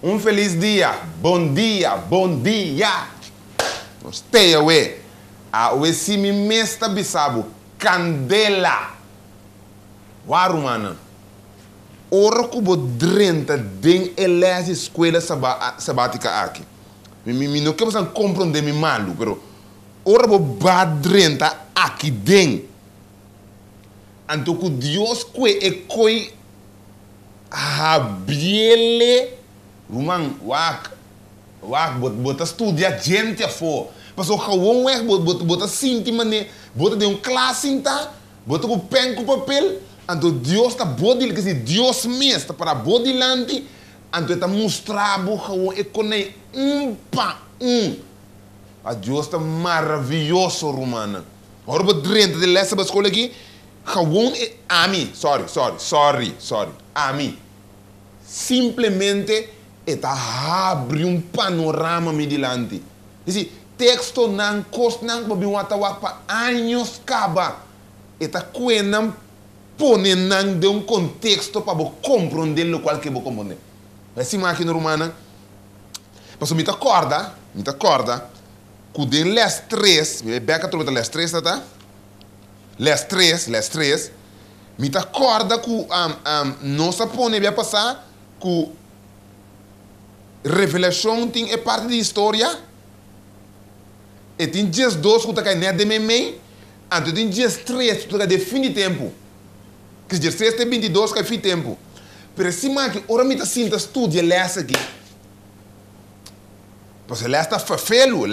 Um feliz dia. Bom dia, bom dia. Stay away. O se me mesta bisabo. Candela. Warumana. Ora kubo drenta den elas escola sabática aqui. Me não quero compreender me malu, pero ora bo ba drenta aqui den. Anto que Deus que coi habiele Roman wak bota estudia gente afo. Passou gewoon weg bota sinti mane bota de classe inta bota com pen com papel. Anto Deus está bodil que se Deus mesmo está para bodilante. Anto está mostrando gewoon econei A Deus está maravilhoso, Romana. Agora vou dentro de lessa da escola aqui. Gewoon sorry. Ami. Simplesmente abre panorama me dilante. Esse texto não costa não para biwata para anos caba. Cuenam pone não de contexto para compreender o qual que vou compreender. Assim máquina romana. Mas me acorda que de les 3, me beca trouxe les 3 tá? Les 3, me acorda que nossa pone vai passar que revelação tem parte da história. E tem dias 2 que tá nem de mim, então tem dias 3 que tá de fim de tempo. Que dias 3 tem 22 que é fim de tempo. Pero cima que ora me sinta estudia lessa aqui. Porque ela está ferfelo.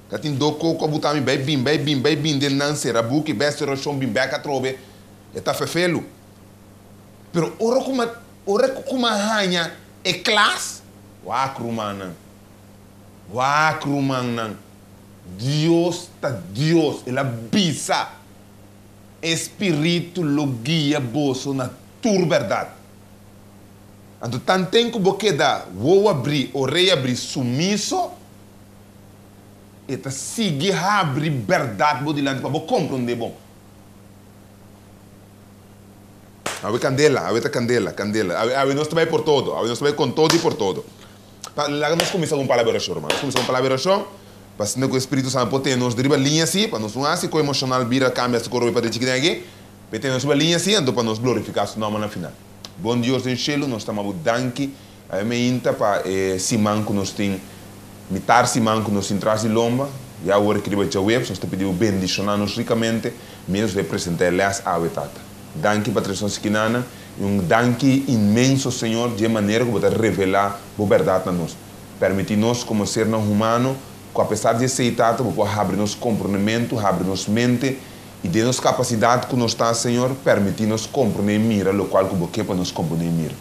Que tem do coco botami bem bim de não ser abuque best rochon bim beca trobe. Está ferfelo. Pero ora como hanha é classe. Wakrumana. Deus, ela bisa. Espírito lo guia bolso na tua verdade. Então, tanto tempo que dá, vou abrir, o rei abrir sumiço, e tá seguir abrir verdade bodilante para compreender bom. A ver candela. A ver nós também por todo, a ver nós também com todo e por todo. Lá nós começamos com palavra oração, irmão. Nós começamos com palavra oração, para que o Espírito Santo pode nos deriva linha assim, para nós não assim, com o emocional vira cambia esse corpo para te aqui, para ter uma linha assim, então para nos glorificar o nome na final. Bom Deus do céu, nós estamos danke, a minha inta para Simão que nós tem, mitar Simão que nós tem traz de lomba, e agora que ele vai web, nós estamos pedindo bendicionar-nos ricamente, menos representar las avetata. Danke para a esquinana, e danke imenso, Senhor, de maneira que você revelar a verdade a nós. Permitir-nos, como ser humano, que apesar de aceitar, você abrir-nos compreendimento, abrir-nos mente, e de-nos capacidade que nós está, Senhor, permitir-nos compreender mira, o qual que você para nos compreender mira.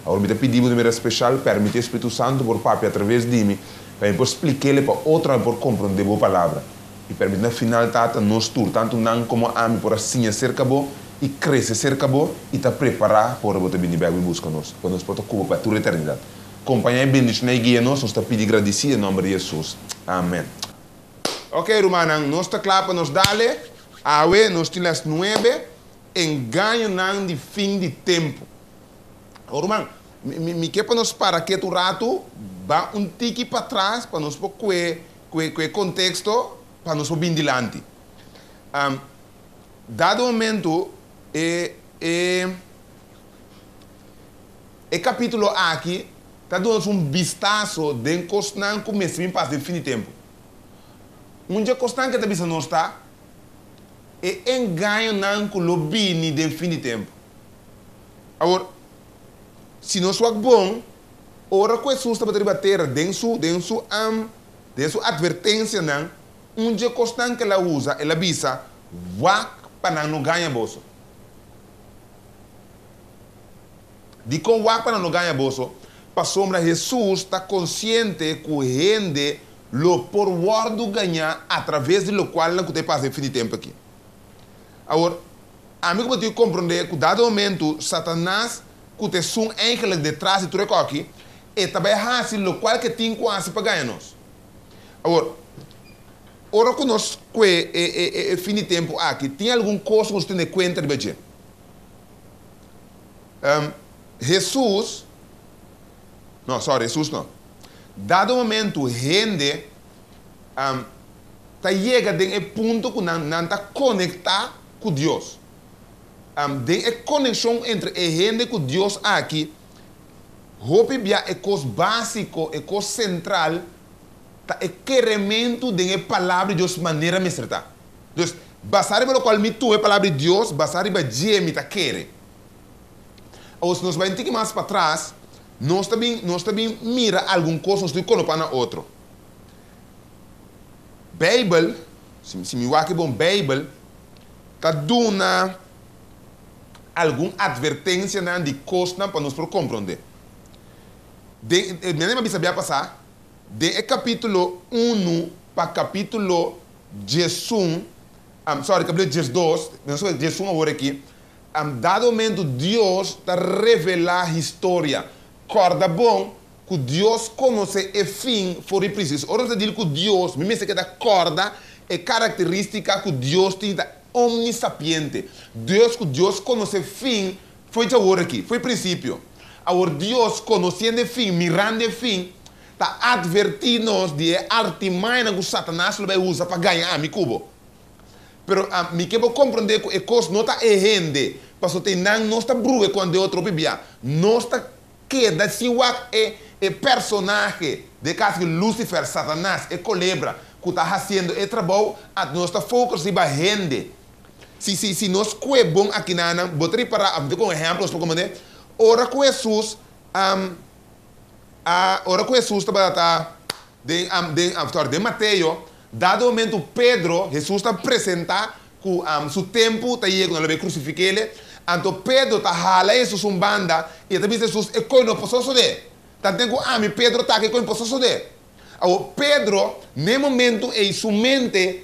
Agora, me pedimos de maneira especial, permitir o Espírito Santo, por papai, através de mim, para explicar-lhe para outra, por compreender a palavra. E permitir, no final, tata, nós todos, tanto não como a mim, por assim, cerca bo e crescer cerca bo e te preparar para você vir e buscar nós, para nós poder cuba para toda a eternidade. Companhia e bendição e guia nós está pedindo agradecido em nome de Jesus. Amém. Ok, Romana, nós está claro para nos dar-lhe. Awe, nós temos as 9, enganho não de fim de tempo. Oh, irmão, me quer para nós parar aqui um rato, vá tique para trás, para nós pôr o contexto, para nós pôr bem dilante. Dado o momento, o capítulo aqui, está dando vistazo de constante começo a passar de fim de tempo. Dia constante que está vista não está, enganho não com o bini de fim de tempo. Agora, se nós somos bom, ora que Jesus está para debater dentro sua advertência não, dia constante que ela usa, ela visa, vá para não ganhar bolso. De com vá para não ganhar bolso, para sombra Jesus está consciente que o rende lo por guardo ganhar através do qual não tem passado fim de tempo aqui. Agora, amigo, você compreender que dado momento Satanás que tem um ángel detrás de tudo aqui e também faz o qual que tem quase para ganhar nós. Agora, ora que nós que fim de tempo aqui tem algum coisa que nós temos em conta de Jesus Não, sorry, Jesus não. Dado momento, gente chega a ponto que não está conectado com Deus. Tem a conexão entre a gente com Deus aqui. Hope bia é coisa básico, é coisa central, tá é queremento de palavra de Deus de maneira mestra. Então, basar pelo qual me tu é palavra de Deus, basar para dia me tá querer. Ou se nós vai ter mais para trás, nós também mira algum coisa, nós estamos colocando outro. Bíblia, se me vai que bom Bíblia, tá dando alguma advertência de coisa para nós compreender. Minha mãe sabia passar de capítulo 1 para capítulo 11, capítulo 12, não sei 11 agora aqui, dado momento Deus está revelar a história. Corda bom que Deus conhece o fim for preciso. Ora, eu digo que Deus, me pensa que da corda é característica que Deus tem da omnisapiente. Deus conhece o fim, foi já agora aqui, foi princípio. Agora Deus conhecendo o fim, mirando o fim, está advertindo-nos de artimanha que Satanás vai usar para ganhar a mi cubo. Pero me quero compreender que a coisa não está errando, porque não está brua quando é outro bebê. Não está queda se o é personagem de caso que Lúcifer, Satanás, é culebra que está fazendo o trabalho, a nossa foco se vai render. Se nós que é bom aqui na vou para com exemplos para compreender. Ora com Jesus, ora com Jesus está de Mateus, dado o momento Pedro, Jesus está apresentando que seu tempo está aí quando ele crucificou ele. Então Pedro está rala Jesus um banda e também Jesus é coisa não posso de. Tanto que Pedro está aqui com posso de. Pedro, no momento em sua mente,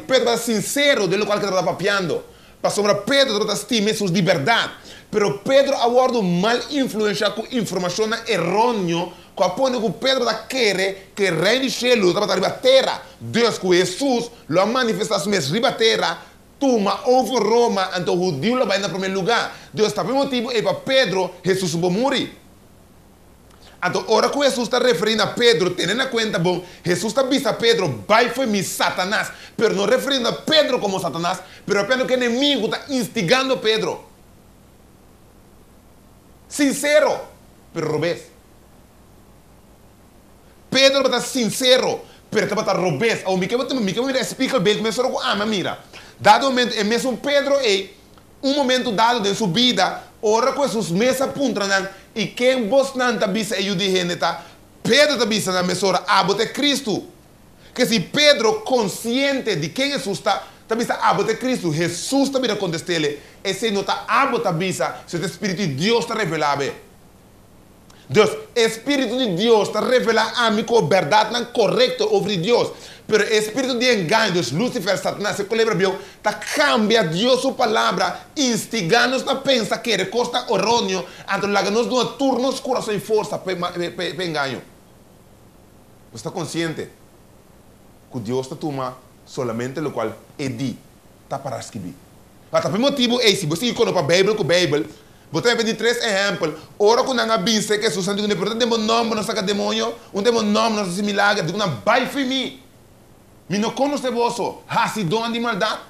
Pedro está sincero de lo qual que está papiando. Para Pedro está estima sua liberdade. Pero Pedro agora mal influencia com informação errônea, que aponta que Pedro está querer que o reino de céu está para a terra. Deus que Jesus lo ha manifestado mesmo riba terra. Toma over Roma, então o judeu vai no primeiro lugar. Deus está por motivo é para Pedro, Jesus vai morrer. Então, ora que Jesus está referindo a Pedro, tendo em conta, bom, Jesus está visto a Pedro, vai foi mi Satanás, pero não referindo a Pedro como Satanás, pero apenas que o inimigo está instigando a Pedro. Sincero, pero robês. Pedro está sincero, pero está robês. Ou me quero explicar bem, mas só que mira. Dado momento, é mesmo Pedro momento dado de sua vida, ora com seus mesas apontam e quem vos não está vista e o de gente tá, Pedro está vista na mesora, bote Cristo. Que se Pedro consciente de quem Jesus está vista, bote Cristo, Jesus está vista contestar ele, esse não está bote vista, se o Espírito de Deus está revelado. Deus, Espírito de Deus está revelando a mim com a verdade não correta sobre Deus. Pero o espírito de engano, Deus, Lúcifer, Satanás, se colebra, está cambia Deus sua palavra, instigando-nos a pensar que é costa errôneo, então larga-nos de turnos, coração e força para engano. Você está consciente que Deus está tomando solamente o qual é dito, está para escrever. Mas por motivo é se você conhece a Bíblia, com a Bíblia, você vai ter 3 exemplos. Ora, quando não viste que Jesus Santo, não tem nome, não saca demônio, não tem nome, não se milagre, não vai para mim. Me não conhece você, hasi dom de maldade.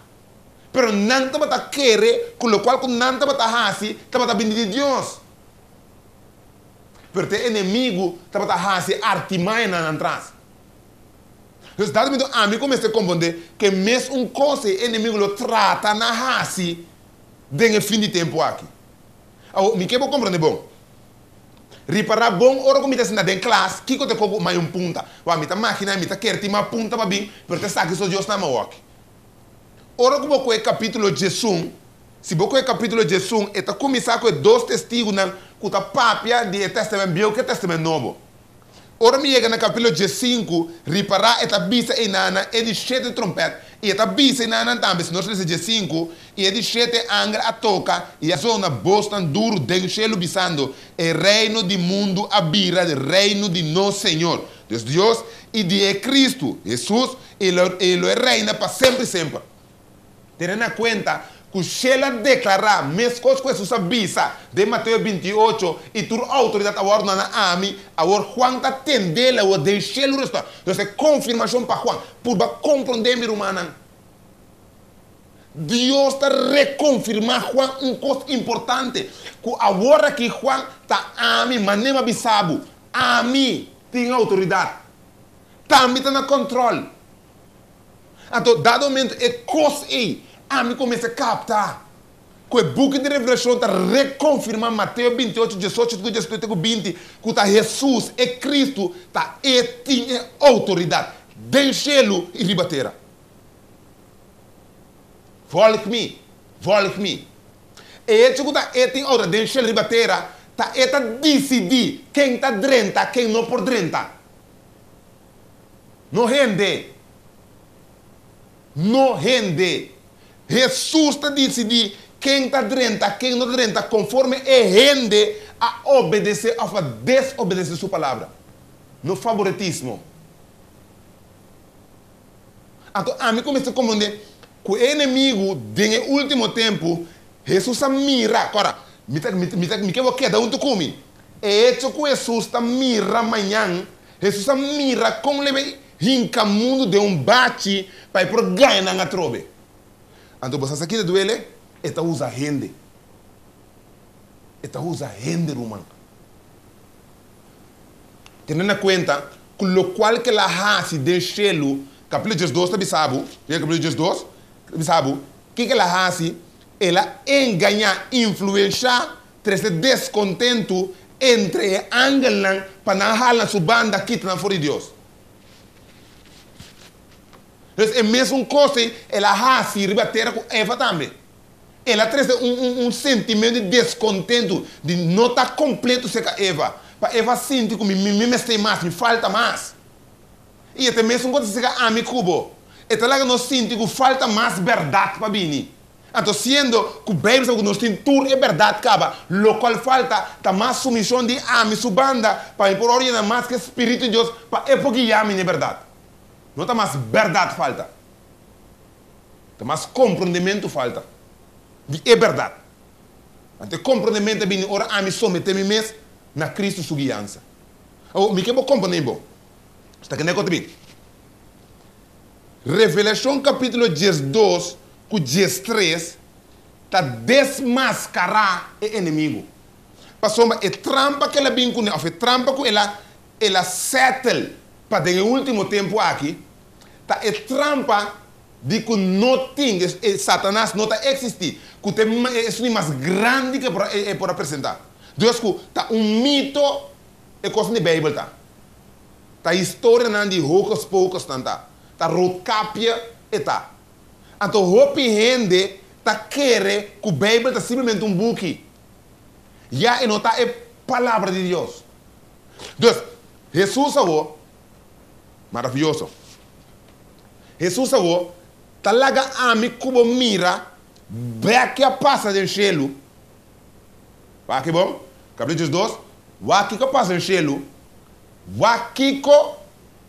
Pero não te bata querer, com o qual não te bata hasi, te bata bem de Deus. Pero te inimigo, te bata hasi artimanha na atrás. Então, dado momento, a mim comecei a compreender que mesmo coisa, inimigo lo trata na hasi, de fim de tempo aqui. Me quero compreender bom. Reparar bom, ora como está sendo em classe, que eu te coloco mais punta. Me está máquina, me está querendo uma punta para bem, pero te sabe que sou Deus na mão aqui. Ora como é capítulo 11, se você é capítulo 11, está começar com 2 testigos que está papia de testamento bíblico e testamento novo. Ora me chega no capítulo 15, reparar esta vista em nana, é de 7 trompetas. E esta vista em nana também, se nós lemos 15, e é de 7 angra a toca, e a zona bostan duro, den cielo bisando, e reino do mundo abira, o reino de nosso Senhor, Deus e de Cristo, Jesus, e lo reina para sempre e sempre. Tendo em conta, que Sheila declarar, mesmo coisas que Jesus avisa, de Mateus 28, e tu autoridade agora na AMI, agora Juan está tendendo, agora deixa o resto. Então, é confirmação para Juan, por compreender, meu irmão. Deus está reconfirmando Juan coisa importante. Que agora que Juan está AMI, mas nem avisado, AMI tem autoridade. Também está no controle. Então, dado momento, é coisa aí. AMI começa a captar. Que o book de Revelação está reconfirmando Mateus 28, 18, 18, 20, que tá Jesus é Cristo, tá, e tem autoridade. Deixe-lo e ribateira. Volg-me. E isso que tem autoridade, deixe-lo e ribateira, tá, decidir quem está dentro, quem não por dentro. Não rende. Jesus está decidindo quem está dentro, quem não está dentro, conforme rende a obedecer, a desobedecer sua palavra. No favoritismo. Então, a mim começa a compreender que o inimigo, no último tempo, Jesus mira. Agora, me quero quedar junto comigo. É isso que Jesus está mira amanhã. Jesus mira como ele hinca mundo de bate para ir ganhar na trobe. Então, você aqui de duele, esta usa rende. Romano. Tendo em conta que o qual que ela hace de chelo, capítulo 12, está bisabo, capítulo 12, bisabo, que ela hace, ela enganar, influenciar, trazer descontento entre ángeles para não halar sua banda aqui na fora de Deus. Então, é mesmo coisa, ela hace ribateira com Eva também. Ela traz sentimento de descontento, de não estar completo com Eva. Para Eva sentir que me tem mais, me falta mais. E até mesmo quando você chega a mim, cubo, até lá que nós sentimos que falta mais verdade para mim. Então, sendo que o bem que nós temos tudo é verdade, acaba. O qual falta, tá mais submissão de mim, sua banda, para por orientar mais que o Espírito de Deus, para guiar a minha verdade. Não está mais verdade falta. Está mais compreendimento falta. É verdade. Então, compreendimento é bem, ora, a mim someter-me mesmo na Cristo sua guiança. Me quero compreender, bom. Está aqui, não é comigo? Revelação capítulo 12, com 13, está desmascarar o inimigo. Passou uma trampa que ela vem com ela, trampa que ela settle para o último tempo aqui, tá é trampa de que não tem, Satanás não está existir, que tem é mais grande que por apresentar. Deus que tá mito é coisa de Bíblia tá. Tá história não de poucos tá. Tá rocápia e tá. Então hopi rende tá querer que a Bíblia tá simplesmente book. Já não tá é palavra de Deus. Deus, Jesus agora maravilhoso. Jesus agora tá laga a mim como mira, vê que passa de chelo. Vai que bom? Capítulo 12. Vai que passa de chelo. Vai que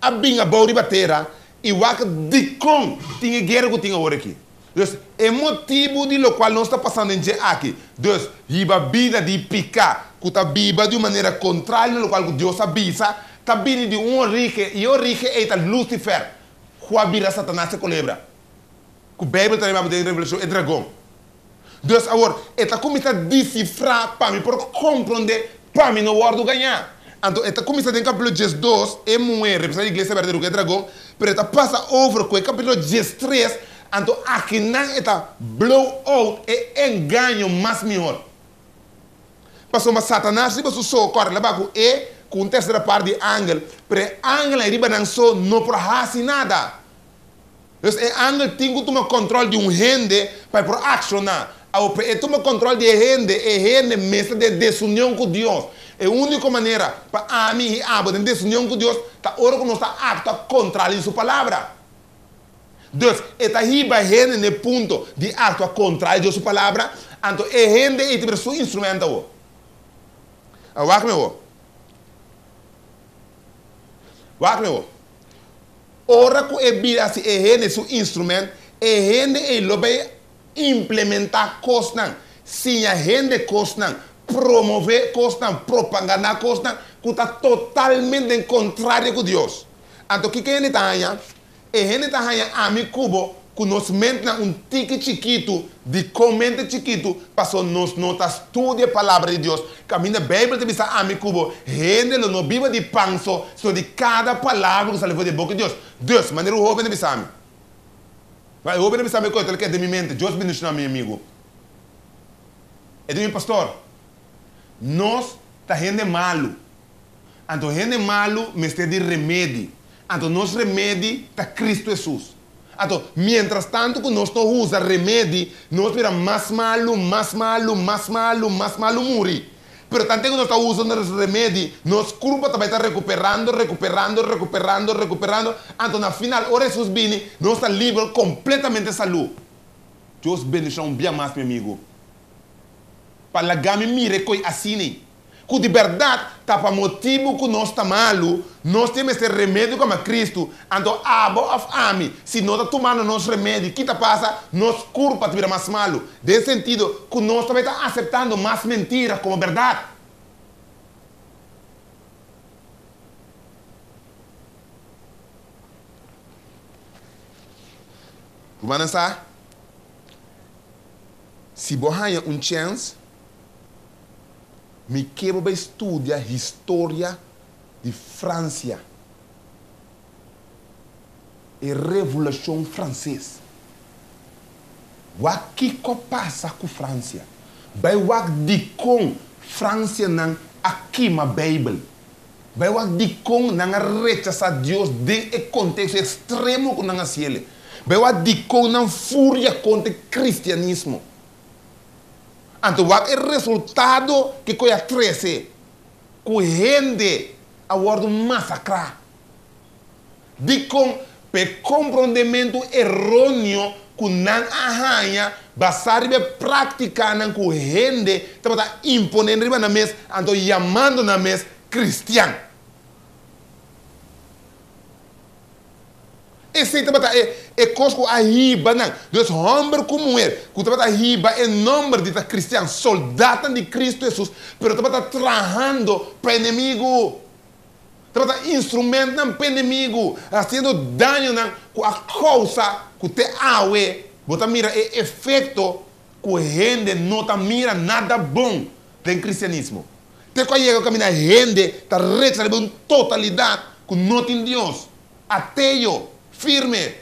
a binga bauri batera e vai que de com tinha guerra que tinha hora aqui. Deus, é motivo de lo qual não está passando em dia aqui. Deus, riba vida de picar, que tá viva de maneira contrária, no qual Deus avisa. Está vindo de rico, e o rico é Lucifer. Qual vira Satanás se colebra? Que a Bíblia também vai ter revelação, é dragão. Deus agora, está começando a decifrar para mim, para compreender, para mim não guardo ganhar. Então, está começando em capítulo 12, é mulher, representa a igreja verdadeira que é dragão, mas está passa over com o capítulo 13, então aqui não está blow out, é engano mais melhor. Passou uma Satanás, se você só corre lá baixo, com terceira parte de ángel, mas ángel arriba não só não produz nada. Então, o ángel tem que tomar controle de rende para accionar. Ele toma controle de rende mesmo de desunião com Deus. É a única maneira para a mim de desunião com Deus, tá hora que nós está apto contra a sua palavra. Deus, está riba rende no ponto de apto contra a sua palavra, então rende é o seu instrumento. Agora, meu. Ora que é bira se rende seu instrumento, rende e lobe implementar coisas, sim a gente coisas, promover coisas, propaganda coisas, que está totalmente em contrário com Deus. Então, o que a gente está aí? A gente está aí, a mim, cubo, que nos mente tique chiquito, de comente chiquito, para nos notas estudia a palavra de Deus. Caminha a Bíblia te bisa, a mim, cubo, gente não viva de panso, só de cada palavra que saiu de boca de Deus. Deus, maneira o jovem te bisa, a mim. Vai, o jovem te bisa, me coisa, ele quer de minha mente, Deus bendiga meu amigo. É de meu pastor. Nós, tá gente malo. Então, gente malo, me está de remédio. Então, nosso remédio está Cristo Jesus. Então, mientras tanto que nós não usamos remédio, nós vira mais malo, morrer. Pero tanto que nós estamos usando esse remédio, nosso corpo também está recuperando. Então, no final, o Jesus vem, nós estamos livres completamente de saúde. Deus bendiga um dia mais, meu amigo. Para a gama mire coi assim. Que de verdade, tá para motivo que nós estamos malo, nós temos esse remédio como Cristo. Então, se nós estamos tomando nosso remédio, o que passa? Nosso corpo vira mais malo. Nesse sentido, que nós também estamos aceitando mais mentiras como verdade. Vamos pensar? Se você tem chance, me quero estudar a história de França e a Revolução Francesa. O que passa com a França? Vai o que com França não aqui na Bíblia. Vai o que com não rechaça Deus de contexto extremo que não é ele. Vai o que com não fúria contra o cristianismo. Então, o resultado que foi a 13, que gente a bordo massacrar. De com compreendimento errôneo que não arranha, basar de praticar com gente, está imponendo na mesa, então chamando na mesa cristiano. Esse é coisa que a riba não. Deus homem como mulher, que está riba é nome de cristiano, soldado de Cristo Jesus, pero está trabalhando para inimigo, está instrumento para inimigo, fazendo dano com a causa que te awe, você mira é efeito que a gente não está mira nada bom do cristianismo. Tem que chegar a caminhar gente está recebendo uma totalidade que não tem Deus, ateu. Firme.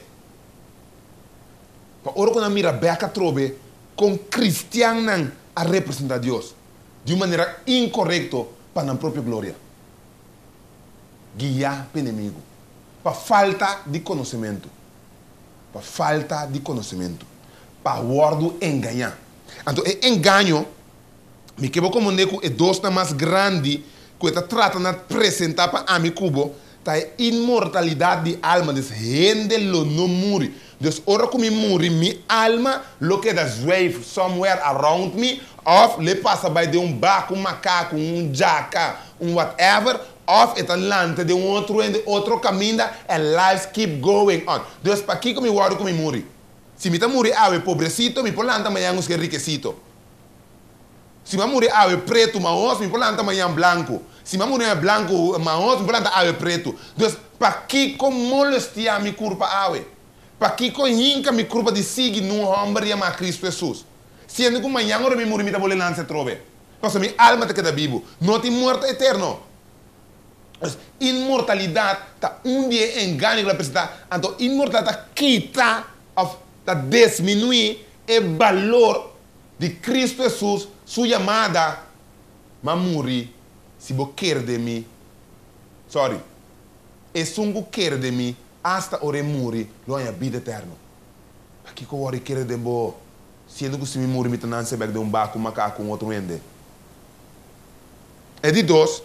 Ora quando mira beca trobe com cristiano a representar Deus de uma maneira incorreta para a própria glória. Guiar o inimigo. Para falta de conhecimento. Para falta de conhecimento. Para o word enganar. Então, o engano, me quero compreender que é dois mais grande que está tratando de apresentar para a mi cubo. A imortalidade de alma des gente lo não morre. Dus ora como morre, minha alma lo que da wave somewhere around me, of le passa by de baco, macaco, jaca, whatever, of it lante de outro caminho, and life keep going on. Dus para que me guardo como morre? Se me tá morre ave pobrecito, me polanta amanhã que riquecito. Se me morre ave preto, maos, me polanta amanhã branco. Se me morre branco, maos, me polanta ave preto. Dus para que molestia mi curva ave? Para que hinca mi curva de seguir num homem e amar Cristo Jesus? Sendo que amanhã ora me morre, me tá bolando se trove. Porque minha alma te queda vivo. Não tem morte eterno. Imortalidade está dia engano que apresentar. Então, imortalidade quita, está diminuir o valor de Cristo Jesus, sua chamada, mas morrer, se você quer de mim, sorry, e se você quer de mim, hasta ore morrer, não há vida eterna. Aqui que eu quero de você, sendo que se me morrer, me tornar se de baco, macaco, outro ende. É de dois.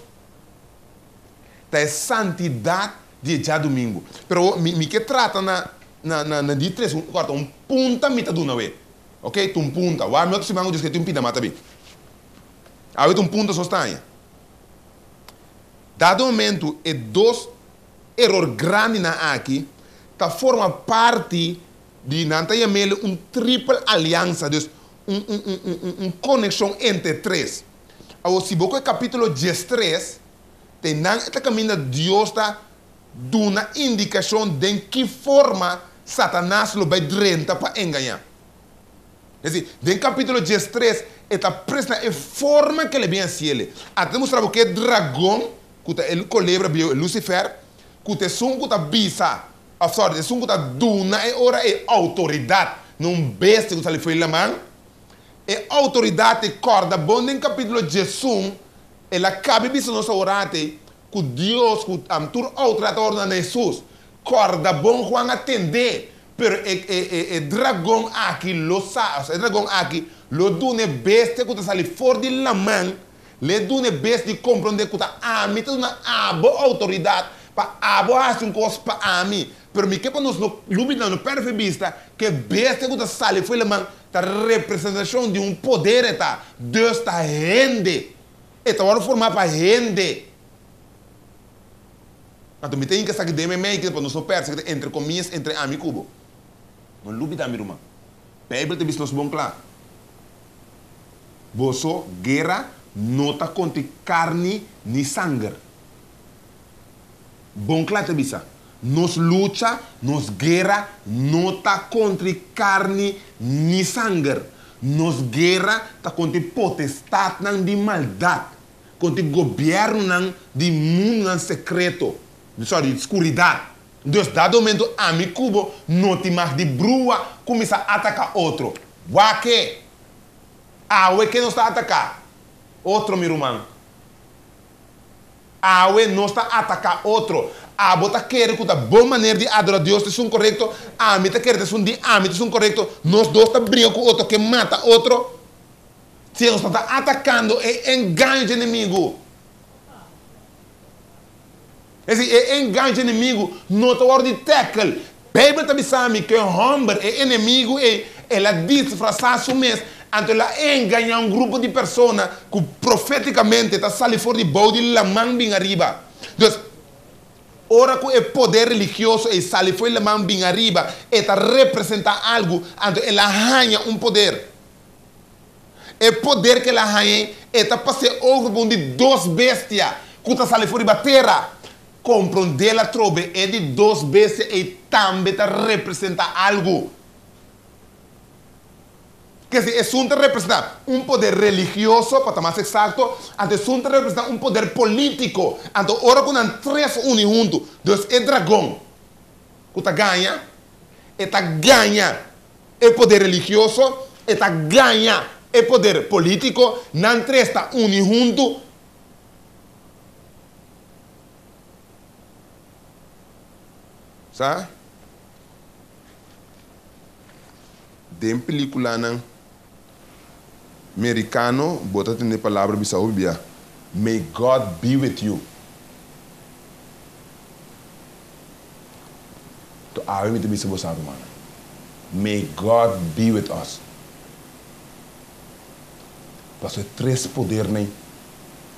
É santidade de dia domingo. Pero me que trata na de três, corta punta mita do nawe. Ok? Um punta. O meu outro simango diz que tem pinta mata bem. Aí punta sostanha. Dado momento é dois erro grande na aqui, tá forma parte de nanta yamele triple aliança, dus conexão entre três. Ao se boca capítulo 13, tem nan esta caminho Deus está dando uma indicação de que forma Satanás lo vai drenta para enganar. Quer dizer, no capítulo 13, está presta a forma que ele vem a ser. Até mostrar que é dragão, que ele colebra Lucifer, que é som que bisa, a sorte, é som que duna é ora é autoridade, não besta que ele foi lá mão. É autoridade corda bom no capítulo 16, ela cabe bisa nossa orate, que Deus, que a tur autoridade ordena Jesus, corda bom Juan atender. Pero el dragón aquí lo sabe, el dragón aquí lo dune bestia que sale fuera de la mano, le dune bestia de comprender que a mí es una autoridad para hacer un cosa para mí. Pero mi que para nos ilumina no perfil vista que bestia que sale fuera de la mano está representación de un poder está Dios está gente, está ahora formar para gente. Então, me tem que saber de mim que para nós não perder entre comillas entre a mim cubo. Não lubida mi irmão. Bíblia te diz nos bom claro. Boso guerra nota contra carne ni sangue. Bom claro te diz. Nos luta, nos guerra nota contra carne ni sangue. Nos guerra ta contra potestade nan de maldade, contra governo de mundo secreto. Sorry, escuridade. Deus, dado momento, a mi cubo, não te mais de brua, começa a atacar outro. Waque? Awe que não está a atacar. Outro, meu irmão. Awe não está a atacar outro. A bota quer que a boa maneira de adorar Deus é um correto. A mim está querendo é um de a mim é um correto. Nós dois está brincando com outro que mata outro. Se nós está atacando, é engano de inimigo. Esse engano inimigo não está hora de tackle. A Bíblia também sabe que o homem é inimigo e ela diz fracasso mesmo. Então ela engana um grupo de pessoas que profeticamente está saindo fora de bode e la mão bem arriba. Então, ora que o poder religioso e sai fora la mão bem arriba, está representa algo. Então ela ganha um poder. O poder que ela ganha está passando over de duas bestias que está saindo fora da terra. Compreender a trobe é de duas vezes e também representa algo. Que se assunto representa um poder religioso, para estar mais exato, ante assunto representa um poder político. Então, ora quando três unem juntos, Deus é dragão, que ganha, ganha o poder religioso, ganha o poder político, não três está unem juntos. Sabe? Tem película americano, bota a palavra bisa ubia. May God be with you. To awe mi te bisa bosa mana. May God be with us. Paso três poder nem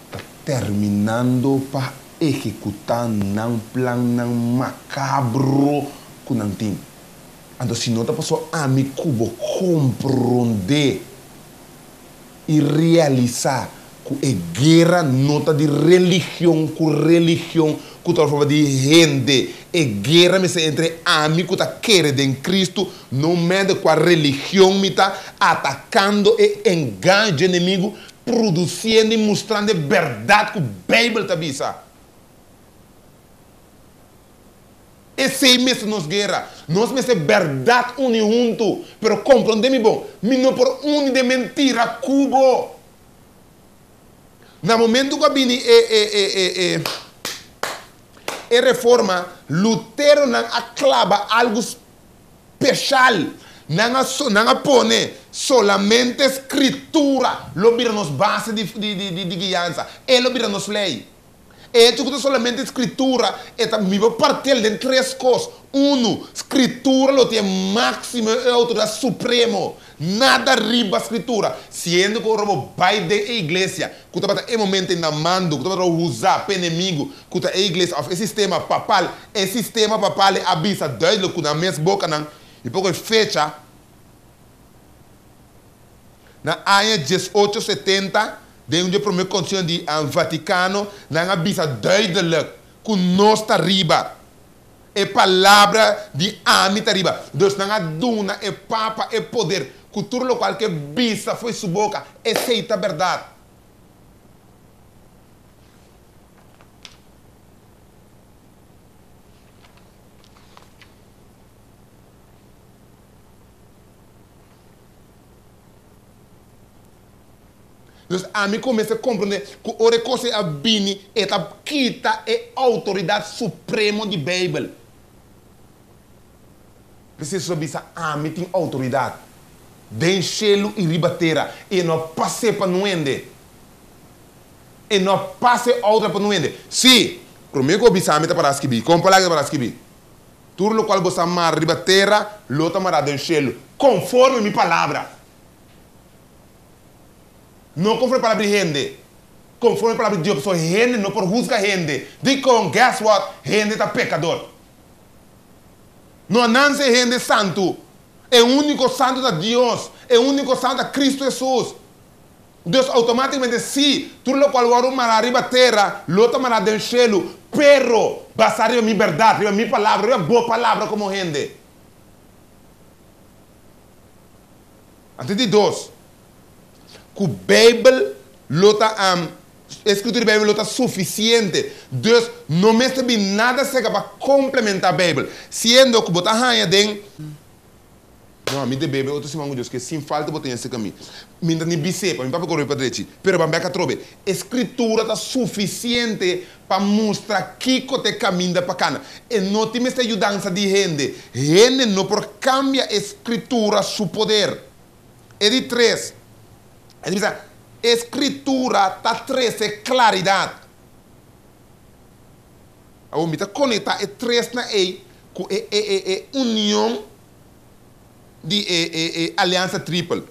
tá terminando para executar um plano macabro que não tem. Então, se não está passando a mim, cubo compreender e realizar que a guerra não está de religião, que está falando de gente. A guerra entre a mim que está querendo em Cristo, não mede com a religião me está atacando e engana o inimigo, produzindo e mostrando a verdade que a Bíblia está dizendo. Esse mês nos guerra, nós mês é verdade junto, pero compreende-me bom, me não por de mentira cubo. No momento que vini reforma, Lutero não aclava algo especial, não pone solamente escritura, lo vira nos base de guiança, ele vira nos lei. E tu que solamente escritura, me vou partir de três coisas. Escritura lo tem máximo e autoridade supremo. Nada riba a escritura. Sendo que o robo vai da igreja, que tu é momento na mando, que tu vai usar para inimigo, que tu é igreja, o sistema papal é abisa, duidelijk que na mesma boca não. E pouco fecha na ano 1870, de onde a primeira constituição de Vaticano, na avisa duidelijk que nós está riba. É palavra de ami está riba. Deus não é duna, é papa, é poder. Cultura local que bisa foi sua boca, aceita a verdade. Então, a mim começa a compreender que a coisa a bini é a quita a autoridade suprema de Bíblia. Precisa saber a mim tem autoridade. Den chelo e ribateira. E não passe para não ende. E não passe outra para não ende. Sim, comigo o bisa a mim está para escrever. Como palavra para escrever. Tudo o qual você amar ribateira, lota mará den chelo. Conforme minha palavra. Não conforme a palavra de gente. Conforme a palavra de Deus. Só gente não por juzgar gente. Diz com, guess what? Gente está pecador. Não nasce gente santo. É o único santo de Deus. É o único santo de Cristo Jesus. Deus automaticamente, sim, tudo o qual o aroma arriba a terra, lota mará del cielo, pero basar em minha verdade, em minha palavra, em boa palavra como gente. Até de dois. Que a Bíblia lota escritura da Bíblia lota suficiente. Deus não me sabe nada seca para complementar a Bíblia. Sendo que botar ranha den não, a mim de Bíblia outro simão Deus que sem falta botar esse caminho. Minda ni bisepa, mi papa corre para direita. Pero bambeca trobe. Escritura está suficiente para mostrar que te caminha para cana. E não tem essa ajudança de gente. Gente não por cambia a escritura su poder. E de três. Escritura está traz claridade. A omita conecta três na com união de aliança triple.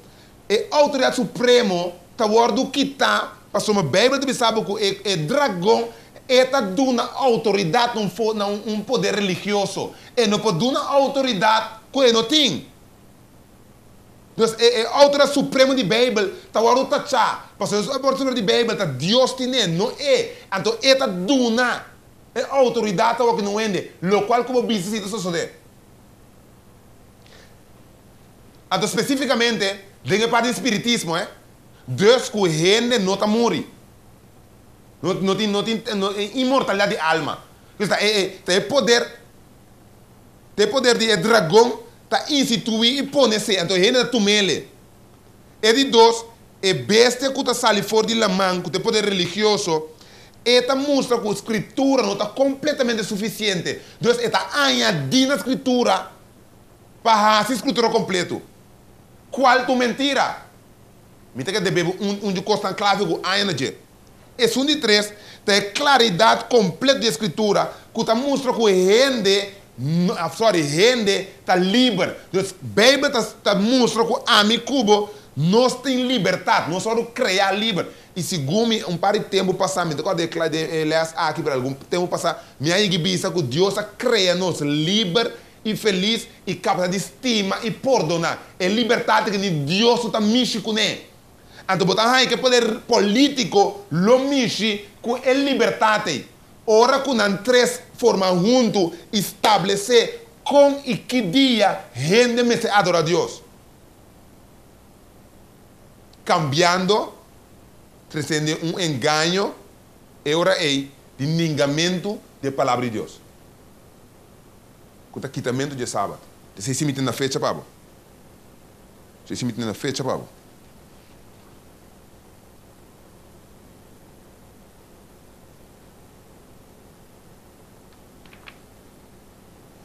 A autoridade suprema está guardando que está, para uma Bíblia de sabe que o dragão está dando autoridade não poder religioso. E não pode dar autoridade que ele não tem. Então, a autoridade suprema de Bíblia está guardando tachar. Porque a autoridade suprema de Bíblia está Deus tem, não é. Então, ele está dando a autoridade que não é, o qual como bisita suceder. Então, especificamente, dentro parte do espiritismo, Deus que gente não está morrendo. Não tem imortalidade de alma. Tem poder de dragão está instituído e põe-se. Então, a gente está tomando. E de dois, a bestia que está saindo fora de la mão, que tem poder religioso, esta mostra que a escritura não está completamente suficiente. Deus está añadindo a escritura para a escritura completa. Qual tu mentira? Me tem que beber de costa clave com a energia. Esse de três tem claridade completa de escritura que está mostra que gente está livre. Então, a Bíblia está mostra que a mim cubo nós tem liberdade, nós só criar livre. E segundo um par de tempo passado, quando eu aqui para algum tempo passado, minha igreja que Deus cria nós livre e feliz e capaz de estima e perdonar. É liberdade que Deus está mexendo com ele. Então, botar aí que poder político lo mexe com a liberdade. Ora, com as três formas junto, estabelecer com e que dia gente me se adora a Deus. Cambiando, trazendo engano, e ora aí, de ningamento da palavra de Deus. Com o quitamento de sábado. Você se mete na fecha, Pablo? Você se mete na fecha, Pablo?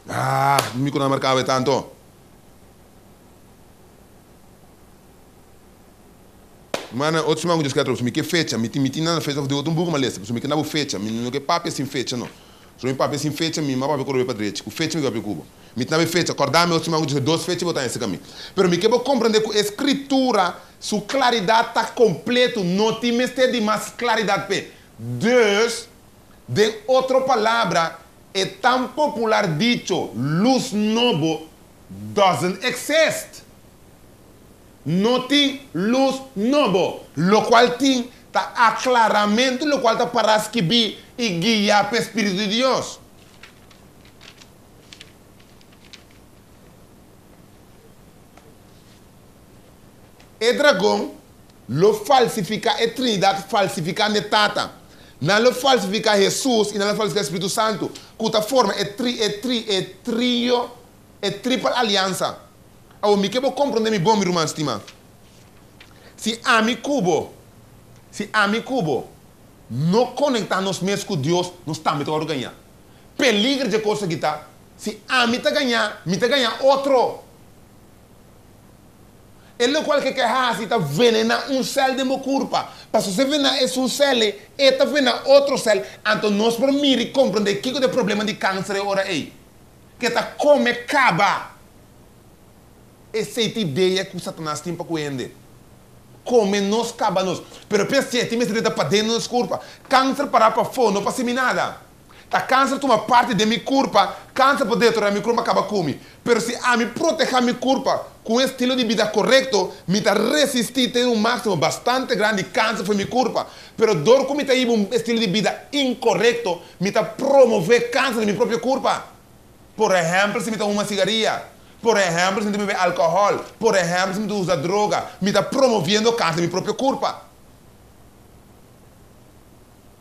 Ah, não me conta marcava tanto. Mano, outros chamam de esquadrão, me que fecha, me na fecha de outro buco malesa, me que na fecha, me não que papo sem fecha não. Se não papo sem fecha, me mapa para correr para direita, o fecha me vai para cubo. Me na fecha, acordar me outros chamam de dois fechas botar esse caminho. Pero me que vou compreender que a escritura, sua claridade está completo, não tem mestre de mais claridade pe. Deus, de outra palavra, é tão popular dicho, luz novo, doesn't exist. Não tem luz novo. Lo qual tem tá aclaramento, lo qual tá para escrever e guiar para o Espírito de Deus. E dragão, lo falsifica a Trindade, falsifica a Netata. Não lo falsifica Jesus e não lo falsifica o Espírito Santo. Cuta forma tripla aliança. Eu me quero compreender meu bom irmão estima. Se a mi cubo não conectar-nos mesmo com Deus, nós estamos a ganhar. Peligro de coisa que está. Se a mim está ganhar outro. Ele qual que quer está venena um céu de meu corpo. Para você venena é um céu, e está venena outro céu. Então nós por mim compreender que é o problema de câncer agora aí. Que está come acaba. Essa é a ideia que o Satanás tem para coender. Come nos acaba nos. Pero pensa que me está para dentro dos corpo. Câncer para fora, não passa nada. Tá câncer toma parte de minha corpo, câncer por dentro da minha corpo acaba comigo. Pero se a me proteger minha corpo com um estilo de vida correto, me está resistir ter um máximo bastante grande câncer para minha corpo. Pero dor como está aí um estilo de vida incorreto, me está promover câncer no meu próprio corpo. Por exemplo, se me está uma cigarrilha, por exemplo, se me bebe álcool, por exemplo, se me usa droga, me está promovendo câncer no meu próprio corpo.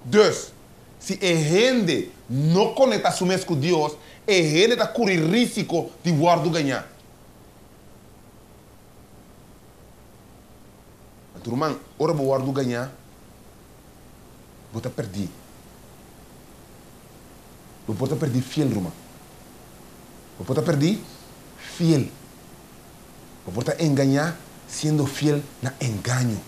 Dois. Se a gente não conecta-se mesmo com Deus, a gente está correndo risco de guardar ganhar. Então, irmão, ora vou guardar ganhar, vou estar perdido. Vou estar perdido fiel, irmão. Vou estar perdido fiel. Vou estar enganar, sendo fiel na engano.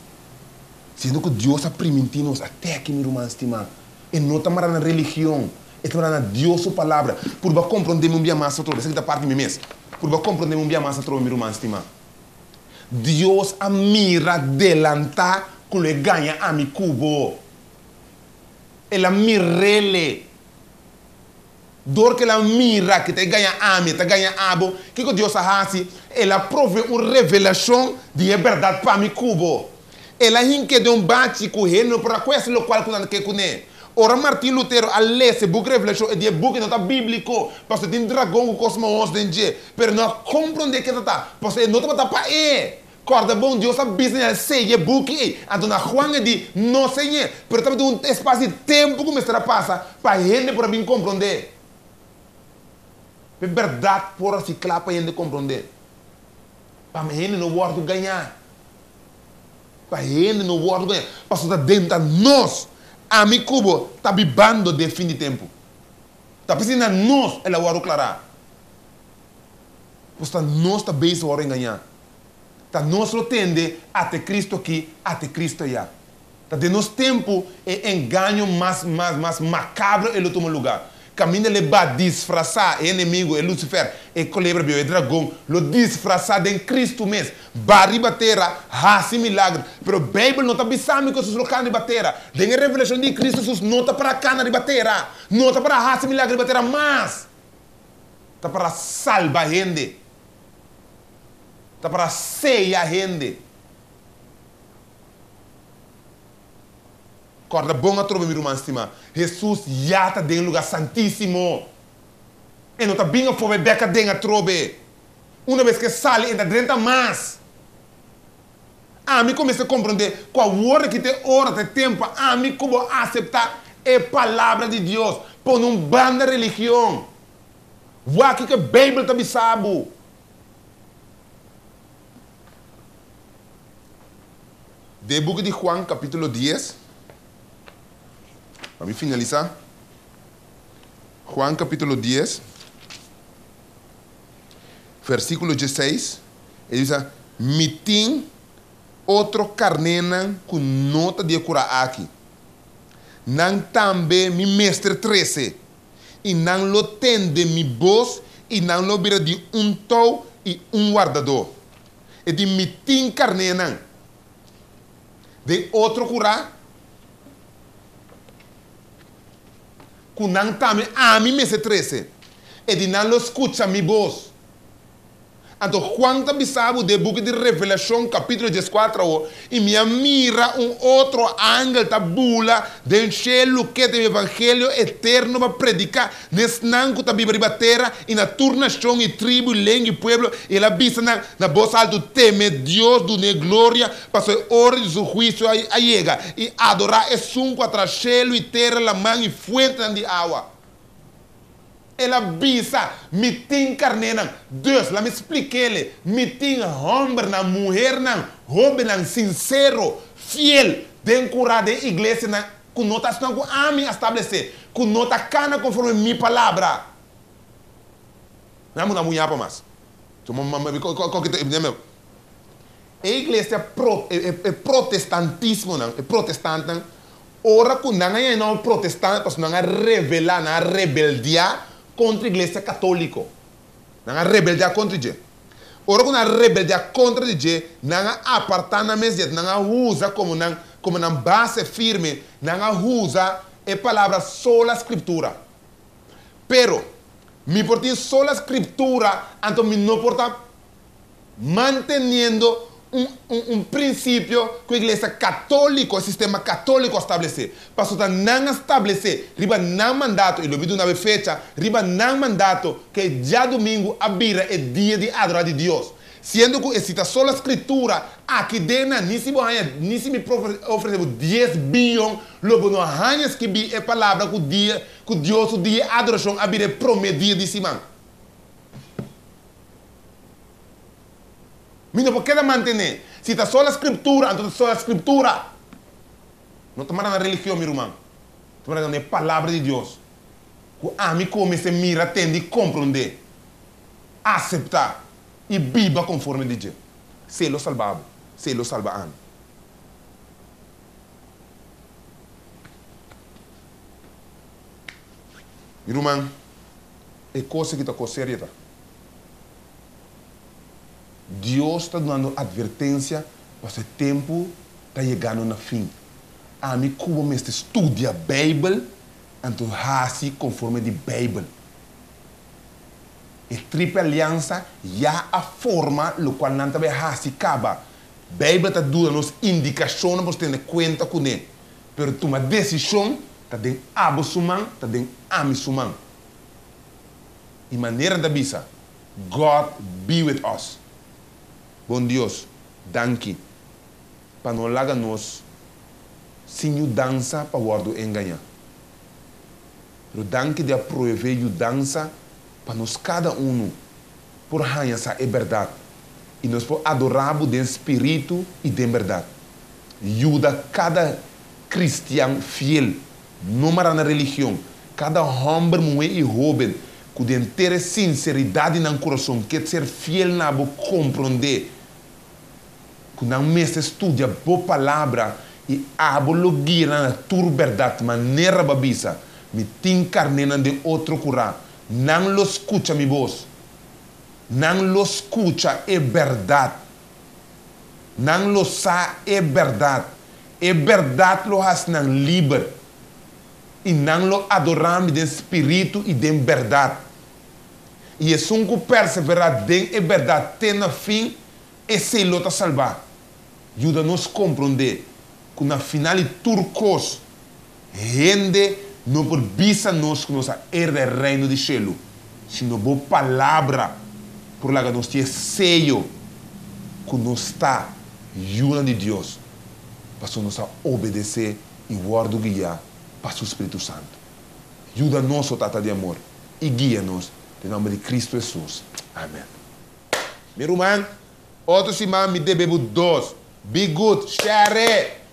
Sendo que Deus está permitindo-nos até aqui, meu irmão estimado. E não está na religião, está na Deus sua palavra. Por vai compreender um dia mais outra vez, essa é a parte de mim mesmo. Por vai compreender um dia mais outra vez, meu irmão estimado. Deus a mira adelantar que ele ganha a mi cubo. Ela mira ele. Dor que ela mira que te ganha a mim, te ganha a abo. O que Deus faz? Ela prove uma revelação de verdade para mi cubo. Ela hinque de bate com ele para conhecer o qual que conhece. Ora Martin Lutero a ler esse book Revelation é um book não está bíblico, porque tem dragão com cosmos dentro, mas não compreende que está, porque não está para ele. Corda bom Deus a business sei é book aí, então na Juan é de não sei, mas também tem um espaço de tempo que começar a passar para ele para mim compreender. É verdade por reciclar para ele compreender. Para ele não guarda ganhar. Para ele não guarda ganhar, porque está dentro de nós. A mi cubo está vivendo de fim de tempo. Está precisando nós ela o clarar. Porque nós está bem a enganar. Está nós lo tende até Cristo aqui, até Cristo allá. Está de nosso tempo é engano mais macabro ele toma lugar. Caminho ele vai disfarçar o inimigo, é Lucifer, é colebra, é dragão, lo disfarçar de Cristo mesmo. Barri batera, raci milagre. Pero a Bíblia não está pensando que os locais de batera. Tem a revelação de Cristo, Jesus não está para cana de batera. Não está para raci milagre de batera, mas está para salvar a gente. Está para ceia a gente. Corda bom a trova, meu irmão estima. Jesus já está dentro do lugar santíssimo. E não está bem a fome beca dentro da trova. Uma vez que sai, entra dentro mais. A mim começa a compreender qual hora que tem hora, tem tempo. A mim como aceitar a palavra de Deus. Por um bando de religião. O que a Bíblia está sabe. De book de Juan, capítulo 10. Para mim finalizar. Juan, capítulo 10. Versículo 16. Ele diz: mitim outro carnena com nota de cura aqui. Não também mi mestre 13. E não lo tende mi voz e não lo vira de tou e guardador. E de mitim carnena. De outro cura. Com não também a mi mestre 13. E de não lo escuta mi voz. Então, quando bisabo de book de Revelação, capítulo 14, e me mira outro ângelo da bula, de cielo que tem o evangelho eterno para predicar, nesse nanco da Bíblia terra, e na turnação, e tribo, e língua, e pueblo, e ela bisa na voz alto, teme Deus, do glória, para ser hora de seu juízo a chega, e adorar é sunco atrás cielo e terra, la mão e fuente de água. Ela bisa, me tem carne, Deus, lá me explique ele, me tem homem, mulher, homem, sincero, fiel, de curar da igreja, com notas não com amém estabelecer, com nota cana conforme minha palavra. Não é mulher para mais. A igreja é protestantismo, é protestante. Ora, quando não é protestante, porque não é revelar, não é rebeldia contra a igreja católica. Não é rebeldia contra Deus. Ora, quando é rebeldia contra Deus, não é apartar na mesa, não é usa como uma base firme, não é usa a palavra só a escritura. Pero, me porti só a escritura, então me não porta mantendo princípio que a igreja católica, o sistema católico estabelece. Para não estabelecer, riba não mandato, e lo vi uma fecha, riba não mandato, que já domingo abira é dia de adorar de Deus. Sendo que existe só a escritura, aqui dentro, nem se me ofereceu 10 bilhões, logo não há que bi a palavra que Deus, o dia de adoração, abira prometido de Simão. Mas por que manter? Se está só a escritura, então só a escritura. Não tomara na religião, meu irmão. Tomara na palavra de Deus. A mim come se mira, atende, compreender, aceitar e viva conforme de Deus. Se lo salvava, se lo salva. Meu irmão, é coisa que está com seriedade. Deus está dando advertência para esse tempo está chegando no fim. A mim, como me estudia a Bíblia, então assim conforme de Bíblia. A tripla aliança já a forma no qual não também assim acaba. A Bíblia está dando indicações para você ter conta com ele. Mas uma decisão está dentro de abo sumão, está dentro de ami sumão. E maneira da bisa, God be with us. Bom Deus, danke para não largar nós sem dança para o enganar. Mas danke de aprovar a dança para nós cada por ganhar essa verdade. E nós podemos adorar o espírito e de verdade. Ajuda cada cristão fiel, não na religião, cada homem, mulher e jovem, com de inteira sinceridade no coração, quer ser fiel na compreender. Quando não me estuda a boa palavra e abologia na tua verdade, maneira babisa, me tem carne de outro curar. Não lo escuta minha voz. Não lo escuta é verdade. Não lo sa é verdade. É verdade lo has não livre. E não lo adoramos de espírito e de verdade. E é um que perseverar de verdade até no fim, e se lo está salvar. Ajuda-nos a compreender que na final de turcos, gente não por visa nós que nós herda o reino de céu, sino boa palavra por lá que nós temos sello que nós está ajuda de Deus para nós obedecer e guardar guiar para o Espírito Santo. Ajuda-nos, o Tata de amor, e guia-nos em nome de Cristo Jesus. Amém. Meu irmão, outro irmão me deve 2. Be good, share it.